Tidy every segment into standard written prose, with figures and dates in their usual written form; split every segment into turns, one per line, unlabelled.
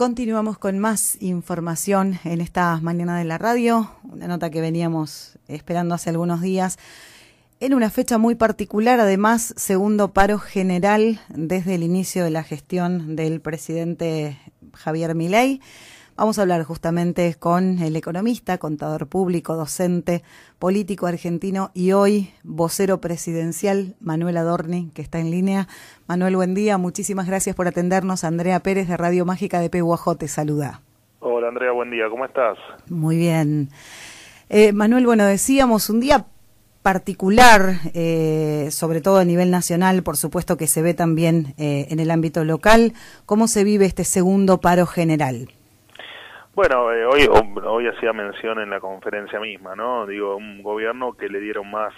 Continuamos con más información en esta mañana de la radio, una nota que veníamos esperando hace algunos días. En una fecha muy particular, además, segundo paro general desde el inicio de la gestión del presidente Javier Milei. Vamos a hablar justamente con el economista, contador público, docente, político argentino y hoy vocero presidencial, Manuel Adorni, que está en línea. Manuel, buen día, muchísimas gracias por atendernos. Andrea Pérez de Radio Mágica de Pehuajó te saluda.
Hola Andrea, buen día, ¿cómo estás?
Muy bien. Manuel, bueno, decíamos un día particular, sobre todo a nivel nacional, por supuesto que se ve también en el ámbito local. ¿Cómo se vive este segundo paro general?
Bueno, hoy hacía mención en la conferencia misma, ¿no? Digo, un gobierno que le dieron más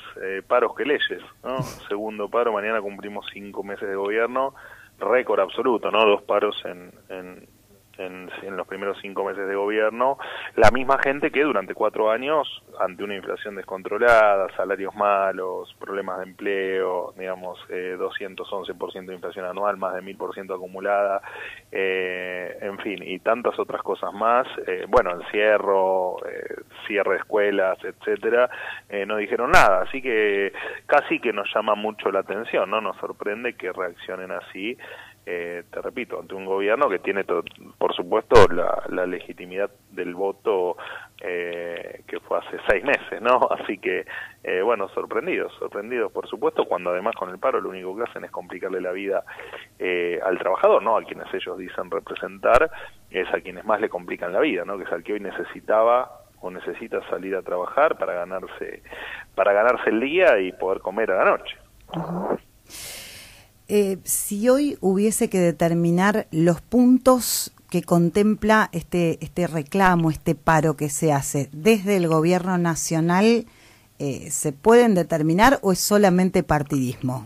paros que leyes, ¿no? Segundo paro, mañana cumplimos 5 meses de gobierno, récord absoluto, ¿no? 2 paros en los primeros 5 meses de gobierno, la misma gente que durante 4 años, ante una inflación descontrolada, salarios malos, problemas de empleo, digamos, 211% de inflación anual, más de 1000% acumulada, en fin, y tantas otras cosas más, bueno, encierro, cierre de escuelas, etcétera, no dijeron nada, así que casi que nos llama mucho la atención, ¿no? Nos sorprende que reaccionen así. Te repito, ante un gobierno que tiene, por supuesto, la legitimidad del voto que fue hace 6 meses, ¿no? Así que, bueno, sorprendidos, por supuesto, cuando además con el paro lo único que hacen es complicarle la vida al trabajador, ¿no? A quienes ellos dicen representar, es a quienes más le complican la vida, ¿no? Que es al que hoy necesitaba o necesita salir a trabajar para ganarse el día y poder comer a la noche.
Uh-huh. Si hoy hubiese que determinar los puntos que contempla este reclamo, este paro que se hace desde el gobierno nacional, ¿se pueden determinar o es solamente partidismo?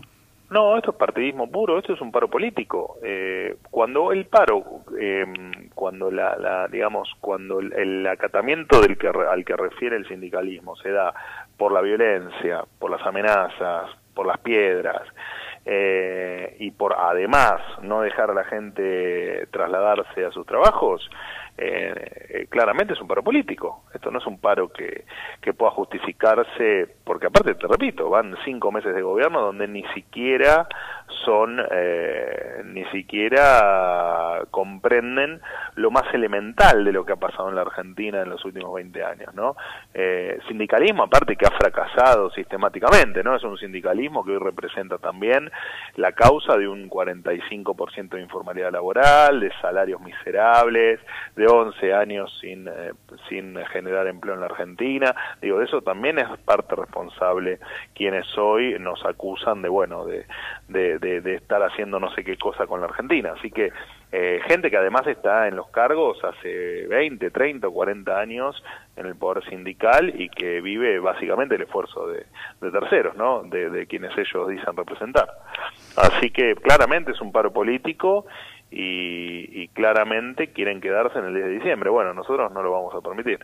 No, esto es partidismo puro, esto es un paro político. Cuando el paro, cuando cuando el acatamiento al que refiere el sindicalismo se da por la violencia, por las amenazas, por las piedras, y por además no dejar a la gente trasladarse a sus trabajos, claramente es un paro político. Esto no es un paro que pueda justificarse, porque aparte, te repito, van 5 meses de gobierno donde ni siquiera comprenden lo más elemental de lo que ha pasado en la Argentina en los últimos 20 años, ¿no? Sindicalismo, aparte, que ha fracasado sistemáticamente, ¿no? Es un sindicalismo que hoy representa también la causa de un 45% de informalidad laboral, de salarios miserables, de 11 años sin generar empleo en la Argentina. Digo, de eso también es parte responsable quienes hoy nos acusan de estar haciendo no sé qué cosa con la Argentina. Así que gente que además está en los cargos hace 20, 30 o 40 años en el poder sindical y que vive básicamente el esfuerzo de terceros, ¿no? De quienes ellos dicen representar. Así que claramente es un paro político y claramente quieren quedarse en el 10 de diciembre. Bueno, nosotros no lo vamos a permitir.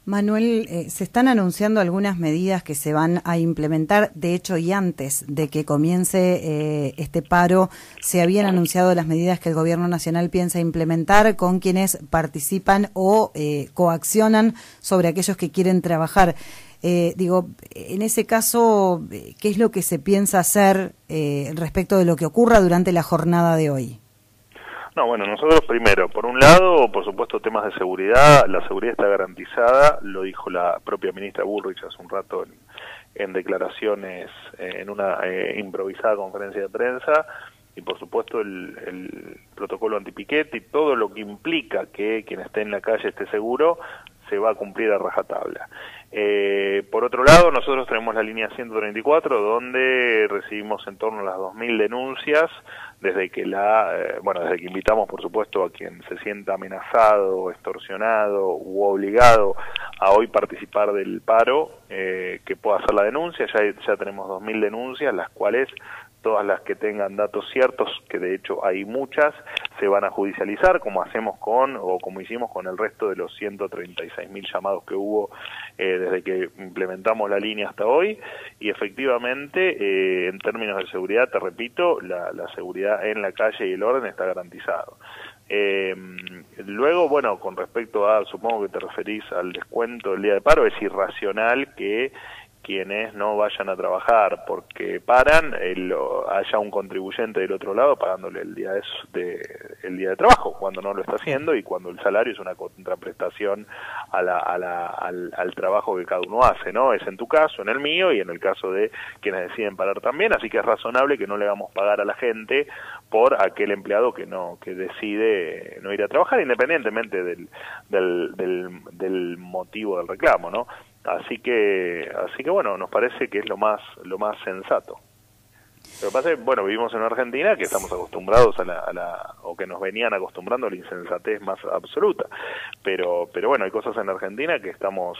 Manuel, se están anunciando algunas medidas que se van a implementar. De hecho, y antes de que comience este paro, se habían anunciado las medidas que el Gobierno Nacional piensa implementar con quienes participan o coaccionan sobre aquellos que quieren trabajar. En ese caso, ¿qué es lo que se piensa hacer respecto de lo que ocurra durante la jornada de hoy?
No, bueno, nosotros primero, por un lado, por supuesto, temas de seguridad, la seguridad está garantizada, lo dijo la propia ministra Bullrich hace un rato en declaraciones, en una improvisada conferencia de prensa, y por supuesto el protocolo antipiquete y todo lo que implica que quien esté en la calle esté seguro, se va a cumplir a rajatabla. Por otro lado, nosotros tenemos la línea 134, donde recibimos en torno a las 2000 denuncias, desde que desde que invitamos, por supuesto, a quien se sienta amenazado, extorsionado u obligado a hoy participar del paro, que pueda hacer la denuncia. Ya tenemos 2000 denuncias, las cuales todas las que tengan datos ciertos, que de hecho hay muchas, se van a judicializar, como hicimos con el resto de los 136.000 llamados que hubo desde que implementamos la línea hasta hoy, y efectivamente, en términos de seguridad, te repito, la seguridad en la calle y el orden está garantizado. Luego, bueno, con respecto a, supongo que te referís al descuento del día de paro, es irracional que quienes no vayan a trabajar porque paran, haya un contribuyente del otro lado pagándole el día de trabajo, cuando no lo está haciendo y cuando el salario es una contraprestación al trabajo que cada uno hace, ¿no? Es en tu caso, en el mío y en el caso de quienes deciden parar también, así que es razonable que no le hagamos pagar a la gente por aquel empleado que decide no ir a trabajar, independientemente del motivo del reclamo, ¿no? Así que bueno, nos parece que es lo más sensato. Lo que pasa es, bueno, vivimos en una Argentina que estamos acostumbrados o que nos venían acostumbrando a la insensatez más absoluta. Pero bueno, hay cosas en la Argentina que estamos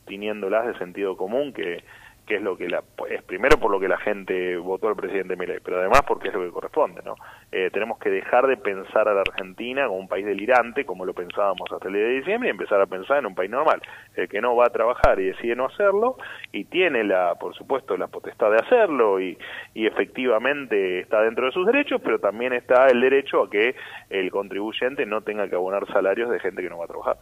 teniéndolas de sentido común, que es lo que es primero por lo que la gente votó al presidente Milei, pero además porque es lo que corresponde, ¿no? Tenemos que dejar de pensar a la Argentina como un país delirante, como lo pensábamos hasta el día de diciembre, y empezar a pensar en un país normal. El que no va a trabajar y decide no hacerlo, y tiene por supuesto, la potestad de hacerlo, y efectivamente está dentro de sus derechos, pero también está el derecho a que el contribuyente no tenga que abonar salarios de gente que no va a trabajar.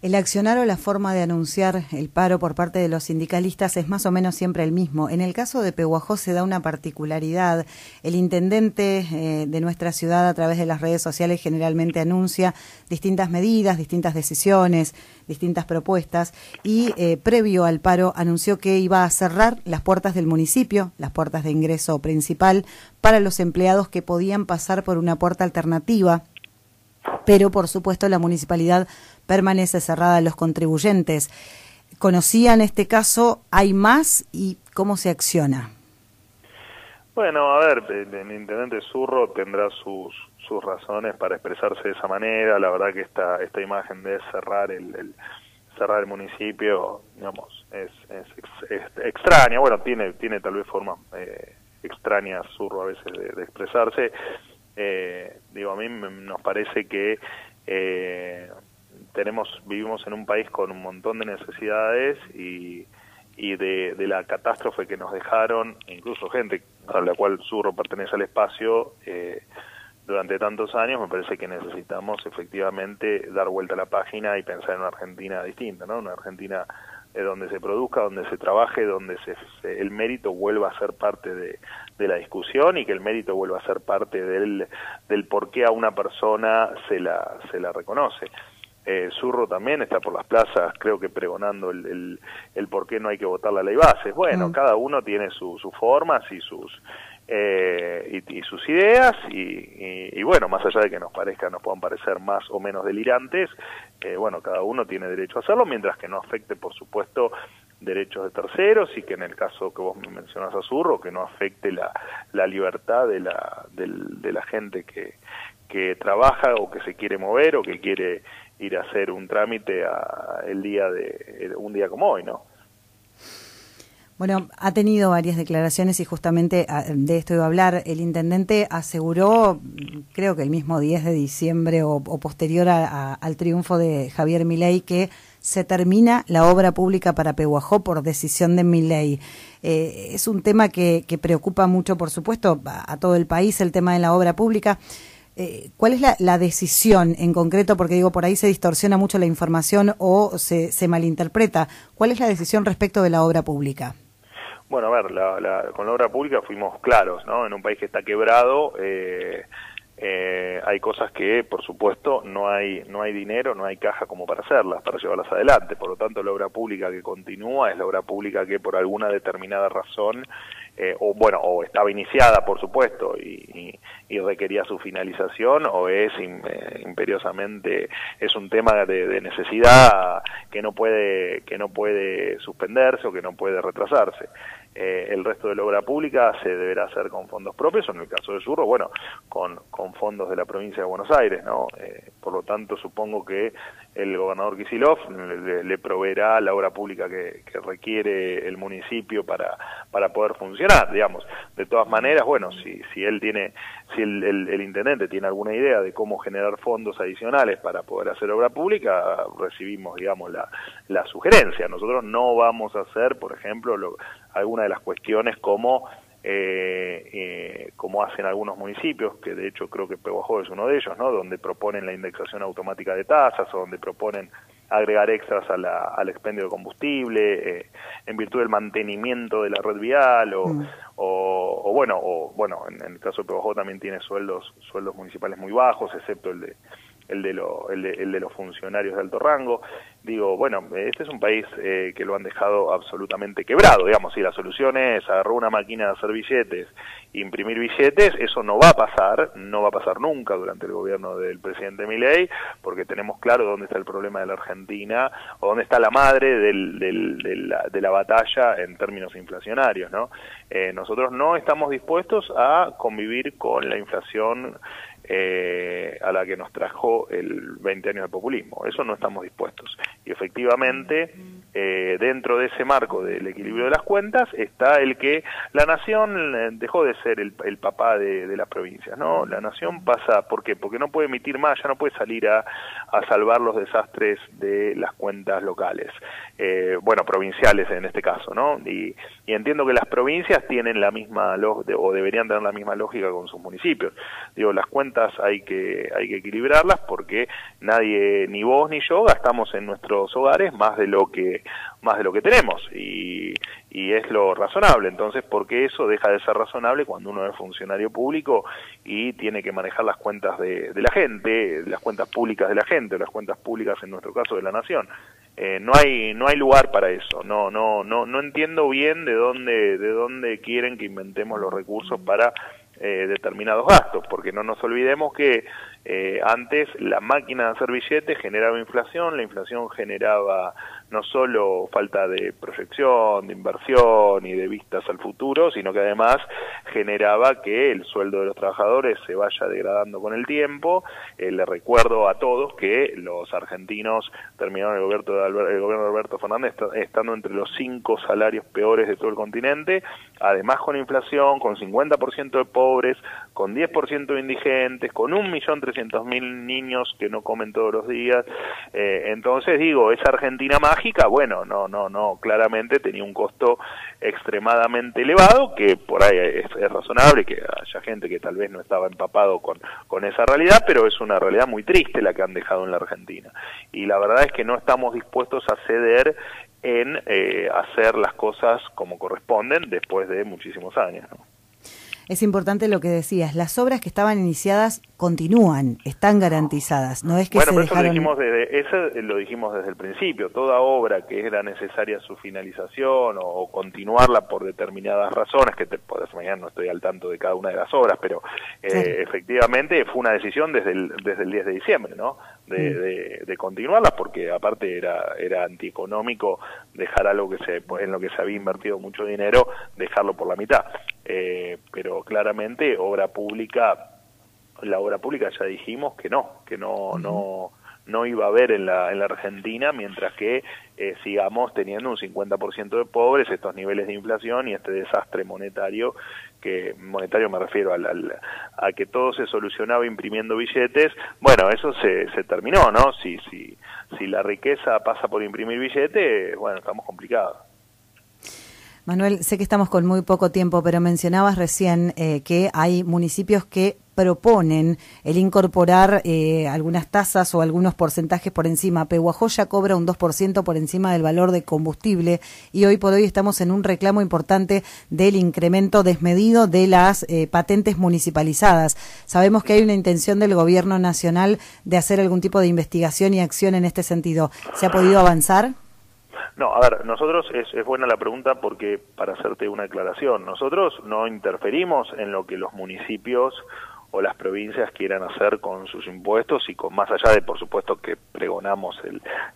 El accionar o la forma de anunciar el paro por parte de los sindicalistas es más o menos siempre el mismo. En el caso de Pehuajó se da una particularidad. El intendente de nuestra ciudad a través de las redes sociales generalmente anuncia distintas medidas, distintas decisiones, distintas propuestas y previo al paro anunció que iba a cerrar las puertas del municipio, las puertas de ingreso principal, para los empleados que podían pasar por una puerta alternativa. Pero, por supuesto, la municipalidad permanece cerrada a los contribuyentes. ¿Conocían este caso? ¿Hay más? ¿Y cómo se acciona?
Bueno, a ver, el intendente Zurro tendrá sus razones para expresarse de esa manera. La verdad que esta imagen de cerrar el municipio, digamos, es extraña. Bueno, tiene tal vez formas extrañas Zurro a veces de expresarse. A mí nos parece que vivimos en un país con un montón de necesidades y de la catástrofe que nos dejaron, incluso gente a la cual Zurro pertenece al espacio, durante tantos años. Me parece que necesitamos efectivamente dar vuelta a la página y pensar en una Argentina distinta, ¿no? Una Argentina donde se produzca, donde se trabaje, donde el mérito vuelva a ser parte de la discusión y que el mérito vuelva a ser parte del por qué a una persona se la reconoce. Zurro también está por las plazas, creo que pregonando el por qué no hay que votar la ley Bases. Bueno, cada uno tiene sus formas y sus ideas y bueno, más allá de que nos puedan parecer más o menos delirantes, bueno, cada uno tiene derecho a hacerlo, mientras que no afecte, por supuesto, derechos de terceros y que en el caso que vos mencionás a Zurro, que no afecte la libertad de la gente que trabaja o que se quiere mover o que quiere ir a hacer un trámite un día como hoy, ¿no?
Bueno, ha tenido varias declaraciones y justamente de esto iba a hablar. El intendente aseguró, creo que el mismo 10 de diciembre o posterior al triunfo de Javier Milei, que se termina la obra pública para Pehuajó por decisión de Milei. Es un tema que preocupa mucho, por supuesto, a todo el país, el tema de la obra pública. ¿Cuál es la decisión en concreto? Porque digo, por ahí se distorsiona mucho la información o se malinterpreta. ¿Cuál es la decisión respecto de la obra pública?
Bueno, a ver, con la obra pública fuimos claros, ¿no? En un país que está quebrado, hay cosas que, por supuesto, no hay dinero, no hay caja como para hacerlas, para llevarlas adelante. Por lo tanto, la obra pública que continúa es la obra pública que por alguna determinada razón, o estaba iniciada, por supuesto, y requería su finalización, o es imperiosamente, es un tema de necesidad que no puede suspenderse o que no puede retrasarse. El resto de la obra pública se deberá hacer con fondos propios, o en el caso de Zurro, bueno, con fondos de la provincia de Buenos Aires, ¿no? Por lo tanto, supongo que el gobernador Kicillof le proveerá la obra pública que requiere el municipio para poder funcionar, digamos. De todas maneras, bueno, si el intendente tiene alguna idea de cómo generar fondos adicionales para poder hacer obra pública, recibimos, digamos, la sugerencia. Nosotros no vamos a hacer, por ejemplo, alguna de las cuestiones como como hacen algunos municipios, que de hecho creo que Pehuajó es uno de ellos, ¿no? Donde proponen la indexación automática de tasas o donde proponen agregar extras al expendio de combustible, en virtud del mantenimiento de la red vial, o bueno, en el caso de Pehuajó también tiene sueldos municipales muy bajos, excepto el de los funcionarios de alto rango. Digo, bueno, este es un país que lo han dejado absolutamente quebrado, digamos, si la solución es agarrar una máquina de hacer billetes, imprimir billetes, eso no va a pasar nunca durante el gobierno del presidente Milei, porque tenemos claro dónde está el problema de la Argentina, o dónde está la madre de la batalla en términos inflacionarios, ¿no? Nosotros no estamos dispuestos a convivir con la inflación a la que nos trajo el 20 años de populismo. Eso no estamos dispuestos. Y efectivamente, dentro de ese marco del equilibrio de las cuentas, está el que la nación dejó de ser el papá de las provincias, ¿no? La nación pasa, ¿por qué? Porque no puede emitir más, ya no puede salir a salvar los desastres de las cuentas locales, provinciales en este caso, ¿no? Y entiendo que las provincias tienen la misma o deberían tener la misma lógica con sus municipios. Digo, las cuentas hay que equilibrarlas porque nadie, ni vos ni yo, gastamos en nuestros hogares más de lo que tenemos y es lo razonable. Entonces, ¿por qué eso deja de ser razonable cuando uno es funcionario público y tiene que manejar las cuentas de la gente, las cuentas públicas de la gente, o las cuentas públicas en nuestro caso de la nación? No hay lugar para eso. No entiendo bien de dónde quieren que inventemos los recursos para determinados gastos, porque no nos olvidemos que antes la máquina de hacer billetes generaba inflación, la inflación generaba no solo falta de proyección, de inversión y de vistas al futuro, sino que además generaba que el sueldo de los trabajadores se vaya degradando con el tiempo. Le recuerdo a todos que los argentinos terminaron el gobierno de Alberto Fernández estando entre los 5 salarios peores de todo el continente, además con inflación, con 50% de pobres, con 10% de indigentes, con 1.300.000 niños que no comen todos los días. Entonces digo, esa Argentina mágica, bueno, no, claramente tenía un costo extremadamente elevado, que por ahí es razonable que haya gente que tal vez no estaba empapado con esa realidad, pero es una realidad muy triste la que han dejado en la Argentina. Y la verdad es que no estamos dispuestos a ceder en hacer las cosas como corresponden después de muchísimos años, ¿no?
Es importante lo que decías, las obras que estaban iniciadas continúan, están garantizadas, no es que se dejaron...
Eso lo dijimos desde el principio, toda obra que era necesaria su finalización o continuarla por determinadas razones, que te podés imaginar, no estoy al tanto de cada una de las obras, pero efectivamente fue una decisión desde el 10 de diciembre, ¿no? De continuarlas, porque aparte era antieconómico dejar algo en lo que se había invertido mucho dinero, dejarlo por la mitad. Pero claramente la obra pública ya dijimos que no iba a haber en la Argentina mientras que sigamos teniendo un 50% de pobres, estos niveles de inflación y este desastre monetario me refiero a que todo se solucionaba imprimiendo billetes. Bueno, eso se terminó, ¿no? Si la riqueza pasa por imprimir billetes, bueno, estamos complicados.
Manuel, sé que estamos con muy poco tiempo, pero mencionabas recién que hay municipios que proponen el incorporar algunas tasas o algunos porcentajes por encima. Pehuajó ya cobra un 2% por encima del valor de combustible y hoy por hoy estamos en un reclamo importante del incremento desmedido de las patentes municipalizadas. Sabemos que hay una intención del gobierno nacional de hacer algún tipo de investigación y acción en este sentido. ¿Se ha podido avanzar?
No, a ver, nosotros, es buena la pregunta porque, para hacerte una aclaración, nosotros no interferimos en lo que los municipios o las provincias quieran hacer con sus impuestos y con más allá de, por supuesto, que pregonamos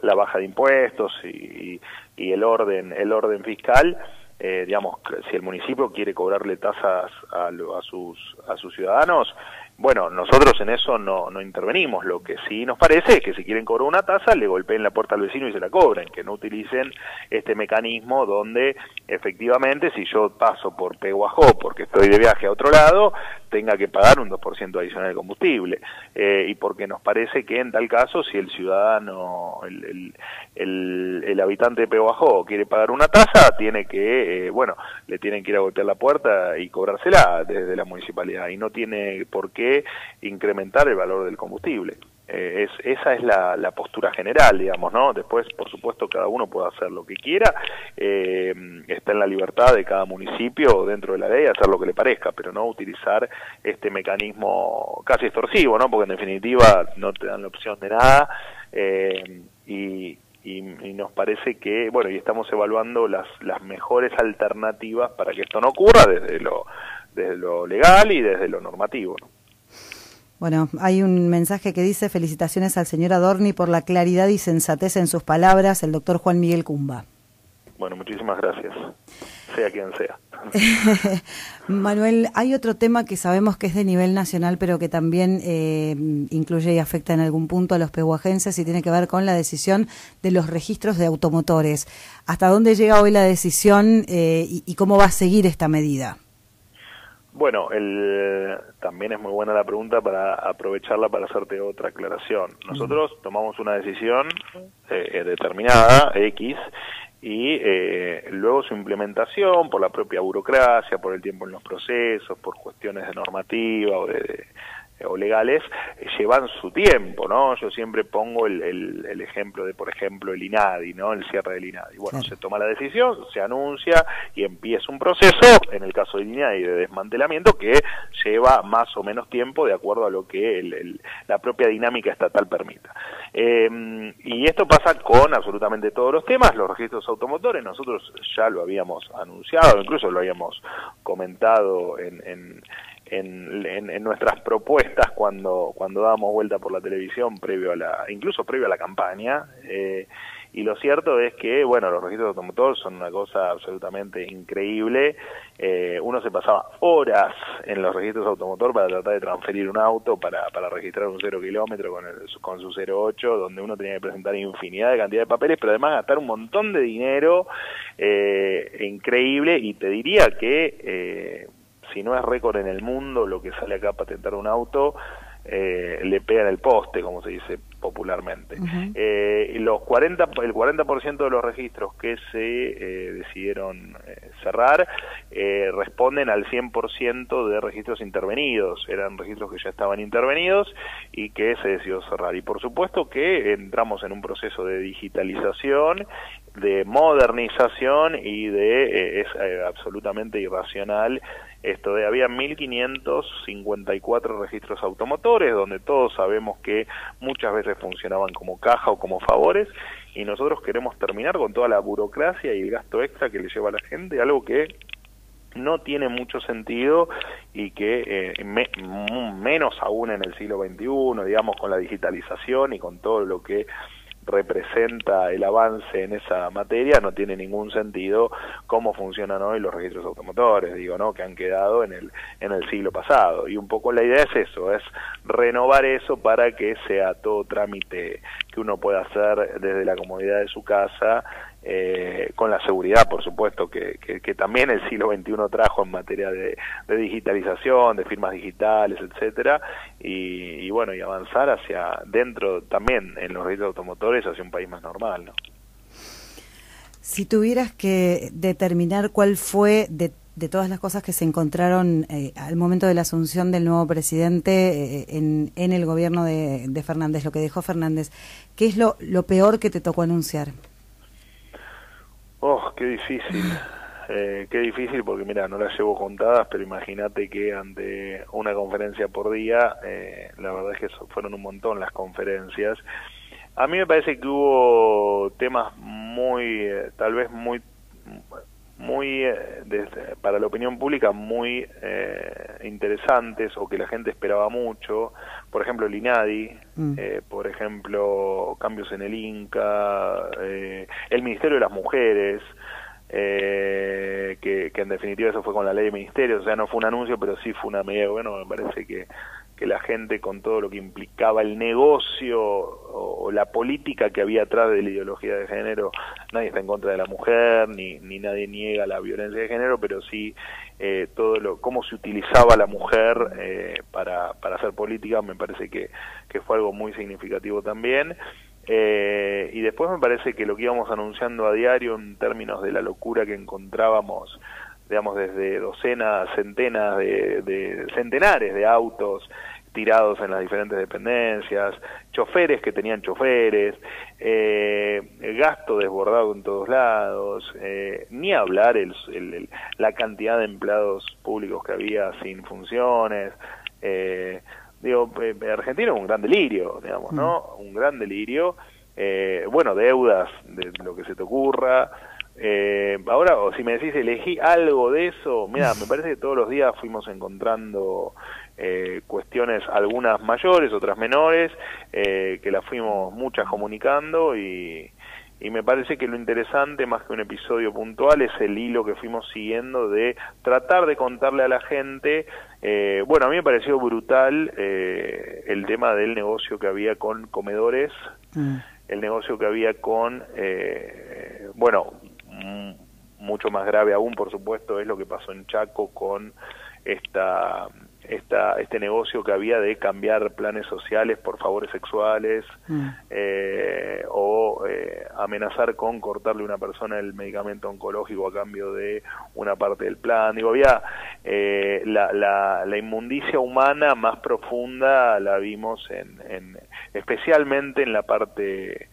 la baja de impuestos y el orden fiscal, digamos, si el municipio quiere cobrarle tasas a sus ciudadanos, Bueno, nosotros en eso no intervenimos. Lo que sí nos parece es que si quieren cobrar una tasa, le golpeen la puerta al vecino y se la cobren, que no utilicen este mecanismo donde efectivamente si yo paso por Peguajó porque estoy de viaje a otro lado, tenga que pagar un 2% adicional de combustible. Y porque nos parece que en tal caso, si el ciudadano, el habitante de Peguajó quiere pagar una tasa, tiene que, le tienen que ir a golpear la puerta y cobrársela desde la municipalidad, y no tiene por qué incrementar el valor del combustible. Esa es la postura general, digamos, ¿no? Después, por supuesto, cada uno puede hacer lo que quiera, está en la libertad de cada municipio dentro de la ley hacer lo que le parezca, pero no utilizar este mecanismo casi extorsivo, ¿no? Porque en definitiva no te dan la opción de nada, y nos parece que, y estamos evaluando las mejores alternativas para que esto no ocurra desde lo legal y desde lo normativo, ¿no?
Bueno, hay un mensaje que dice: felicitaciones al señor Adorni por la claridad y sensatez en sus palabras, el doctor Juan Miguel Cumba.
Bueno, muchísimas gracias, sea quien sea.
Manuel, hay otro tema que sabemos que es de nivel nacional, pero que también incluye y afecta en algún punto a los pehuajenses, y tiene que ver con la decisión de los registros de automotores. ¿Hasta dónde llega hoy la decisión y cómo va a seguir esta medida?
Bueno, también es muy buena la pregunta para aprovecharla para hacerte otra aclaración. Nosotros tomamos una decisión determinada, X, y luego su implementación por la propia burocracia, por el tiempo en los procesos, por cuestiones de normativa o legales, llevan su tiempo, ¿no? Yo siempre pongo el ejemplo de, por ejemplo, el INADI, ¿no? El cierre del INADI. Bueno, se toma la decisión, se anuncia y empieza un proceso, en el caso del INADI, de desmantelamiento, que lleva más o menos tiempo de acuerdo a lo que la propia dinámica estatal permita. Y esto pasa con absolutamente todos los temas. Los registros automotores, nosotros ya lo habíamos anunciado, incluso lo habíamos comentado en nuestras propuestas cuando dábamos vuelta por la televisión incluso previo a la campaña, y lo cierto es que, los registros de automotor son una cosa absolutamente increíble. Uno se pasaba horas en los registros de automotor para tratar de transferir un auto, para registrar un 0 kilómetro con su 08, donde uno tenía que presentar infinidad de cantidad de papeles, pero además gastar un montón de dinero increíble, y te diría que si no es récord en el mundo lo que sale acá a patentar un auto, le pega en el poste, como se dice popularmente. El 40% de los registros que se decidieron cerrar responden al 100% de registros intervenidos. Eran registros que ya estaban intervenidos y que se decidió cerrar. Y por supuesto que entramos en un proceso de digitalización, de modernización, y es absolutamente irracional esto de había 1.554 registros automotores, donde todos sabemos que muchas veces funcionaban como caja o como favores, y nosotros queremos terminar con toda la burocracia y el gasto extra que le lleva a la gente, algo que no tiene mucho sentido, y que menos aún en el siglo XXI, digamos, con la digitalización y con todo lo que representa el avance en esa materia, no tiene ningún sentido cómo funcionan hoy los registros automotores, que han quedado en el siglo pasado. Y un poco la idea es eso, es renovar eso para que sea todo trámite que uno pueda hacer desde la comodidad de su casa, con la seguridad, por supuesto, que también el siglo XXI trajo en materia de digitalización, de firmas digitales, etcétera, y avanzar hacia dentro también en los registros automotores hacia un país más normal, ¿no?
Si tuvieras que determinar cuál fue de todas las cosas que se encontraron al momento de la asunción del nuevo presidente en el gobierno de Fernández, lo que dejó Fernández, ¿qué es lo peor que te tocó anunciar?
Oh, qué difícil. Qué difícil, porque mira, no las llevo contadas, pero imagínate que ante una conferencia por día, la verdad es que fueron un montón las conferencias. A mí me parece que hubo temas tal vez muy para la opinión pública muy interesantes, o que la gente esperaba mucho. Por ejemplo, el INADI, por ejemplo, cambios en el INCA, el Ministerio de las Mujeres. que en definitiva eso fue con la ley de ministerios, o sea, no fue un anuncio, pero sí fue una medida de gobierno. Me parece que la gente, con todo lo que implicaba el negocio o la política que había atrás de la ideología de género, nadie está en contra de la mujer, ni nadie niega la violencia de género, pero sí cómo se utilizaba la mujer para hacer política, me parece que fue algo muy significativo también. Y después me parece que lo que íbamos anunciando a diario en términos de la locura que encontrábamos, digamos, desde docenas, centenares de autos tirados en las diferentes dependencias, choferes que tenían choferes, gasto desbordado en todos lados, ni hablar la cantidad de empleados públicos que había sin funciones. Argentina es un gran delirio, digamos, ¿no? Un gran delirio. Bueno, deudas, de lo que se te ocurra. Ahora, o si me decís, elegí algo de eso, mira, me parece que todos los días fuimos encontrando cuestiones, algunas mayores, otras menores, que las fuimos muchas comunicando, y me parece que lo interesante, más que un episodio puntual, es el hilo que fuimos siguiendo de tratar de contarle a la gente. Bueno, a mí me pareció brutal el tema del negocio que había con comedores, el negocio que había con, bueno, mucho más grave aún, por supuesto, es lo que pasó en Chaco con este negocio que había de cambiar planes sociales por favores sexuales, o amenazar con cortarle a una persona el medicamento oncológico a cambio de una parte del plan. Digo, había la inmundicia humana más profunda, la vimos especialmente en la parte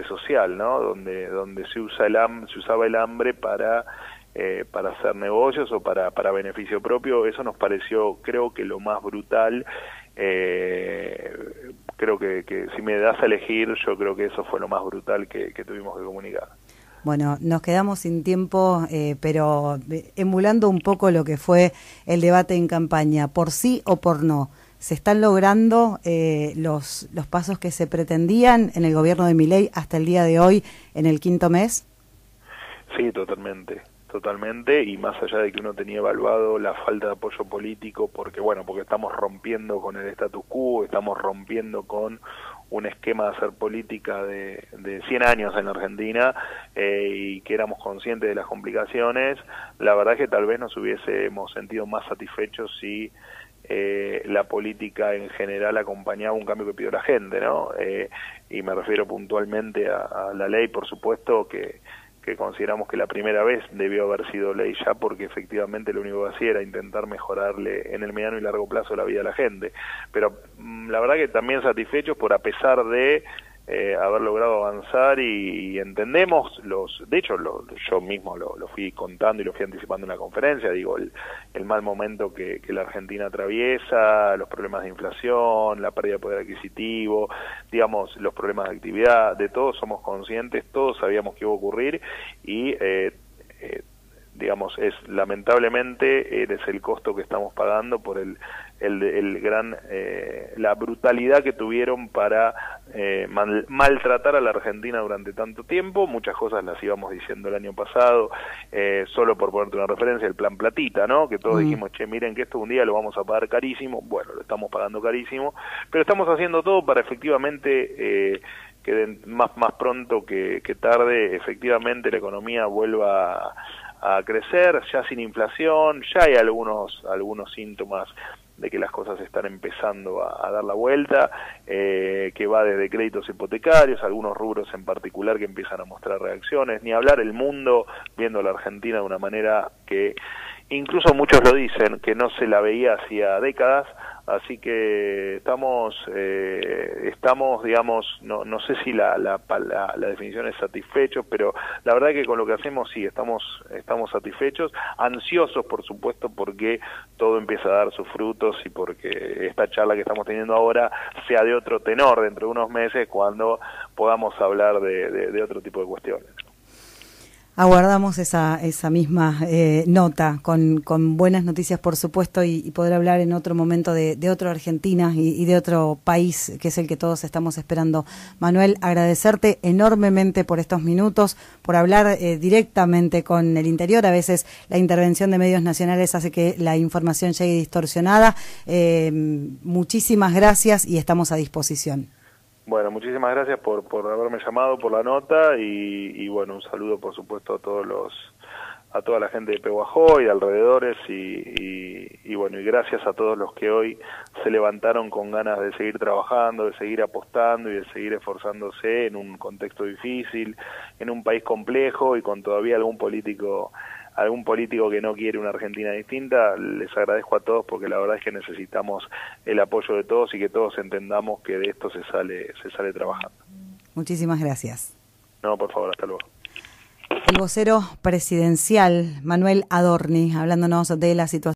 social, ¿no? Donde se usaba el hambre para hacer negocios o para beneficio propio. Eso nos pareció, creo que lo más brutal. Creo que si me das a elegir, yo creo que eso fue lo más brutal que tuvimos que comunicar.
Bueno, nos quedamos sin tiempo, pero emulando un poco lo que fue el debate en campaña, por sí o por no, ¿se están logrando los pasos que se pretendían en el gobierno de Milei hasta el día de hoy, en el 5º mes?
Sí, totalmente, y más allá de que uno tenía evaluado la falta de apoyo político, porque estamos rompiendo con el status quo, estamos rompiendo con un esquema de hacer política de 100 años en la Argentina, y que éramos conscientes de las complicaciones. La verdad es que tal vez nos hubiésemos sentido más satisfechos si la política en general acompañaba un cambio que pidió la gente, ¿no? Y me refiero puntualmente a la ley, por supuesto, que consideramos que la primera vez debió haber sido ley ya, porque efectivamente lo único que hacía era intentar mejorarle en el mediano y largo plazo la vida de la gente. Pero la verdad que también satisfechos por, a pesar de haber logrado avanzar, y entendemos de hecho yo mismo lo fui contando y lo fui anticipando en la conferencia, digo, el mal momento que la Argentina atraviesa, los problemas de inflación, la pérdida de poder adquisitivo, digamos, los problemas de actividad, de todos somos conscientes, todos sabíamos que iba a ocurrir, y digamos, lamentablemente es el costo que estamos pagando por la brutalidad que tuvieron para maltratar a la Argentina durante tanto tiempo. Muchas cosas las íbamos diciendo el año pasado, solo por ponerte una referencia, el plan Platita, ¿no? Que todos dijimos, miren que esto un día lo vamos a pagar carísimo. Bueno, lo estamos pagando carísimo, pero estamos haciendo todo para efectivamente que más pronto que tarde, efectivamente la economía vuelva a crecer, ya sin inflación. Ya hay algunos síntomas de que las cosas están empezando a dar la vuelta, que va desde créditos hipotecarios, algunos rubros en particular que empiezan a mostrar reacciones, ni hablar el mundo viendo a la Argentina de una manera que incluso muchos lo dicen, que no se la veía hacía décadas. Así que estamos, digamos, no sé si la definición es satisfechos, pero la verdad que con lo que hacemos sí, estamos satisfechos, ansiosos por supuesto, porque todo empieza a dar sus frutos, y porque esta charla que estamos teniendo ahora sea de otro tenor dentro de unos meses, cuando podamos hablar de otro tipo de cuestiones.
Aguardamos esa misma nota, con buenas noticias, por supuesto, y poder hablar en otro momento de otra Argentina y de otro país, que es el que todos estamos esperando. Manuel, agradecerte enormemente por estos minutos, por hablar directamente con el interior. A veces la intervención de medios nacionales hace que la información llegue distorsionada. Muchísimas gracias y estamos a disposición.
Bueno, muchísimas gracias por haberme llamado, por la nota y bueno, un saludo por supuesto a toda la gente de Pehuajó y de alrededores y bueno, y gracias a todos los que hoy se levantaron con ganas de seguir trabajando, de seguir apostando y de seguir esforzándose en un contexto difícil, en un país complejo y con todavía algún político que no quiere una Argentina distinta. Les agradezco a todos porque la verdad es que necesitamos el apoyo de todos y que todos entendamos que de esto se sale trabajando.
Muchísimas gracias.
No, por favor, hasta luego.
El vocero presidencial, Manuel Adorni, hablándonos de la situación